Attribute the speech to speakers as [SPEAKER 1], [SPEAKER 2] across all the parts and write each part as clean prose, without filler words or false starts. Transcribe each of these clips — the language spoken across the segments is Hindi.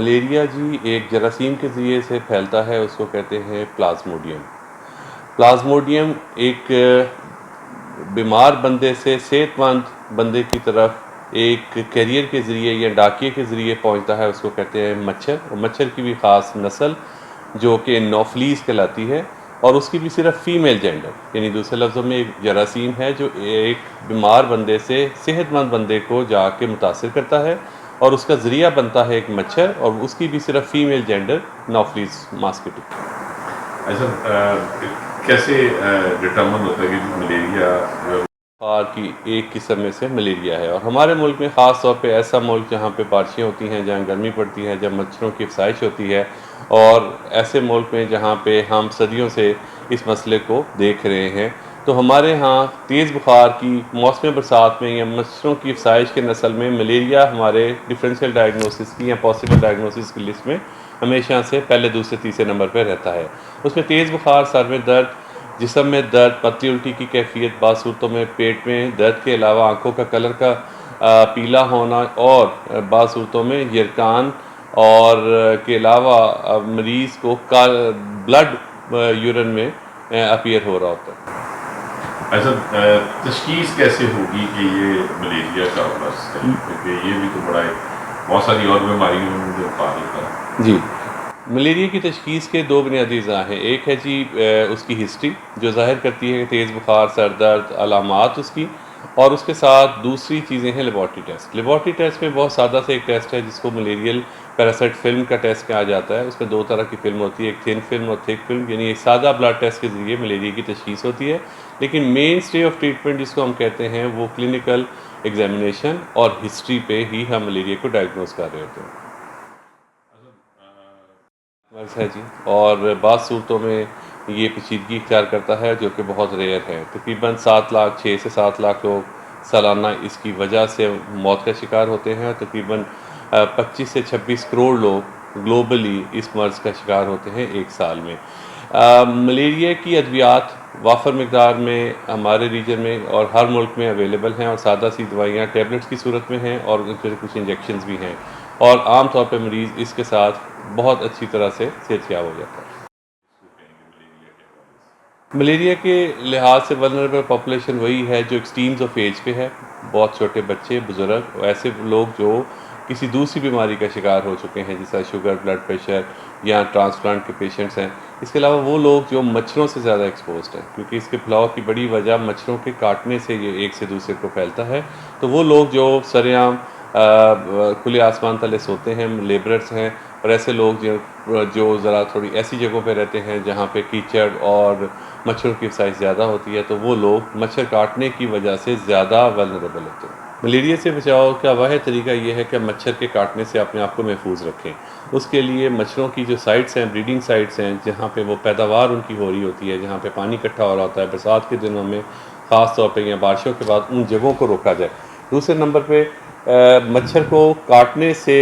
[SPEAKER 1] मलेरिया जी एक जरासीम के ज़रिए से फैलता है, उसको कहते हैं प्लाज्मोडियम। प्लाज्मोडियम एक बीमार बंदे से सेहतमंद बंदे की तरफ एक कैरियर के ज़रिए या डाकिए के ज़रिए पहुंचता है, उसको कहते हैं मच्छर। और मच्छर की भी ख़ास नस्ल जो कि एनोफिलीज़ कहलाती है, और उसकी भी सिर्फ फ़ीमेल जेंडर, यानी दूसरे लफ्ज़ों में एक जरासीम है जो एक बीमार बंदे से सेहतमंद बंदे को जाके मुतासिर करता है, और उसका ज़रिया बनता है एक मच्छर, और उसकी भी सिर्फ फ़ीमेल जेंडर एनोफिलीज़ मॉस्किटो।
[SPEAKER 2] अच्छा, कैसे डिटर्मन होता है कि मलेरिया
[SPEAKER 1] बुखार की एक किस्म में से मलेरिया है। और हमारे मुल्क में ख़ास तौर पे ऐसा मुल्क जहाँ पे बारिशें होती हैं, जहाँ गर्मी पड़ती है, जब मच्छरों की अफसाइश होती है, और ऐसे मुल्क में जहाँ पे हम सदियों से इस मसले को देख रहे हैं, तो हमारे यहाँ तेज़ बुखार की मौसम बरसात में या मच्छरों की अफसाइश के नस्ल में मलेरिया हमारे डिफरेंशियल डायग्नोसिस की या पॉसिबल डायग्नोसिस की लिस्ट में हमेशा से पहले, दूसरे, तीसरे नंबर पर रहता है। उसमें तेज़ बुखार, सर में दर्द, जिस्म में दर्द, पतली उल्टी की कैफियत, बाद सूरतों में पेट में दर्द के अलावा आंखों का कलर का पीला होना, और बाद सूरतों में यरकान, और के अलावा मरीज़ को ब्लड यूरिन में अपीयर हो रहा होता है।
[SPEAKER 2] अच्छा, तशखीस कैसे होगी कि ये मलेरिया का बस है? क्योंकि ये भी तो बड़ा बहुत सारी और बीमारियों में जो पाल होता है
[SPEAKER 1] जी, मलेरिया की तशख़ीस के दो बुनियादी अज़ा हैं। एक है जी उसकी हिस्ट्री, जो ज़ाहिर करती है कि तेज़ बुखार, सर दर्द, अलामात उसकी, और उसके साथ दूसरी चीज़ें हैं लेबॉर्ट्री टेस्ट। लेबॉर्ट्री टेस्ट में बहुत सादा से एक टेस्ट है जिसको मलेरियल पैरासाइट फ़िल्म का टेस्ट कहा जाता है। उसमें दो तरह की फ़िल्म होती है, एक थिन फ़िल्म और थिक फ़िल्म, यानी एक सादा ब्लड टेस्ट के ज़रिए मलेरिया की तशख़ीस होती है। लेकिन मेन स्टे ऑफ ट्रीटमेंट जिसको हम कहते हैं, वो क्लिनिकल एग्जामिनेशन और हिस्ट्री पे ही हम मलेरिया को डायग्नोज कर रहे होते हैं। मर्ज़ है जी, और बाज़ सूरतों में ये पेचीदगी इख्तियार करता है जो कि बहुत रेयर है। तकरीबन 7 लाख, 6 से 7 लाख लोग सालाना इसकी वजह से मौत का शिकार होते हैं। तकरीबन 25 से 26 करोड़ लोग ग्लोबली इस मर्ज़ का शिकार होते हैं एक साल में। मलेरिया की अद्वियात वाफर मकदार में हमारे रीजन में और हर मुल्क में अवेलेबल हैं, और सादा सी दवाइयाँ टैबलेट्स की सूरत में हैं, और उनके कुछ इंजेक्शंस भी हैं, और आम तौर पे मरीज़ इसके साथ बहुत अच्छी तरह से सेहतयाब हो जाता है। मलेरिया के लिहाज से वल्नरेबल पॉपुलेशन वही है जो एक्सट्रीम्स ऑफ एज पे है, बहुत छोटे बच्चे, बुज़ुर्ग, ऐसे लोग जो किसी दूसरी बीमारी का शिकार हो चुके हैं, जैसा शुगर, ब्लड प्रेशर, या ट्रांसप्लांट के पेशेंट्स हैं। इसके अलावा वो लोग जो मच्छरों से ज़्यादा एक्सपोज्ड हैं, क्योंकि इसके फैलाव की बड़ी वजह मच्छरों के काटने से ये एक से दूसरे को फैलता है। तो वो लोग जो सरेआम खुले आसमान तले सोते हैं, लेबरर्स हैं, और ऐसे लोग जो ज़रा थोड़ी ऐसी जगहों पे रहते हैं जहाँ पे कीचड़ और मच्छरों की साइज़ ज़्यादा होती है, तो वो लोग मच्छर काटने की वजह से ज़्यादा वल्नरेबल होते हैं। मलेरिया से बचाव का वाहिद तरीका ये है कि मच्छर के काटने से अपने आप को महफूज रखें। उसके लिए मच्छरों की जो साइट्स हैं, ब्रीडिंग साइट्स हैं, जहाँ पे वो पैदावार उनकी हो रही होती है, जहाँ पे पानी इकट्ठा हो रहा होता है बरसात के दिनों में ख़ास तौर पे, या बारिशों के बाद, उन जगहों को रोका जाए। दूसरे नंबर पे मच्छर को काटने से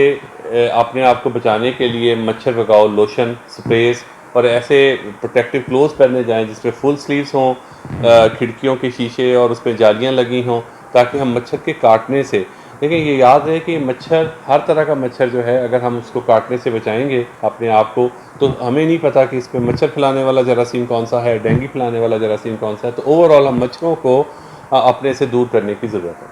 [SPEAKER 1] अपने आप को बचाने के लिए मच्छर भगाओ लोशन, स्प्रेज, और ऐसे प्रोटेक्टिव क्लोथ्स पहने जाएं जिसमें फुल स्लीव्स हों, खिड़कियों के शीशे और उस पर जालियाँ लगी हों, ताकि हम मच्छर के काटने से, देखिए ये याद है कि मच्छर, हर तरह का मच्छर जो है, अगर हम उसको काटने से बचाएंगे अपने आप को, तो हमें नहीं पता कि इसमें मच्छर फैलाने वाला जरासीम कौन सा है, डेंगू फैलाने वाला जरासीम कौन सा है। तो ओवरऑल हम मच्छरों को अपने से दूर करने की ज़रूरत है।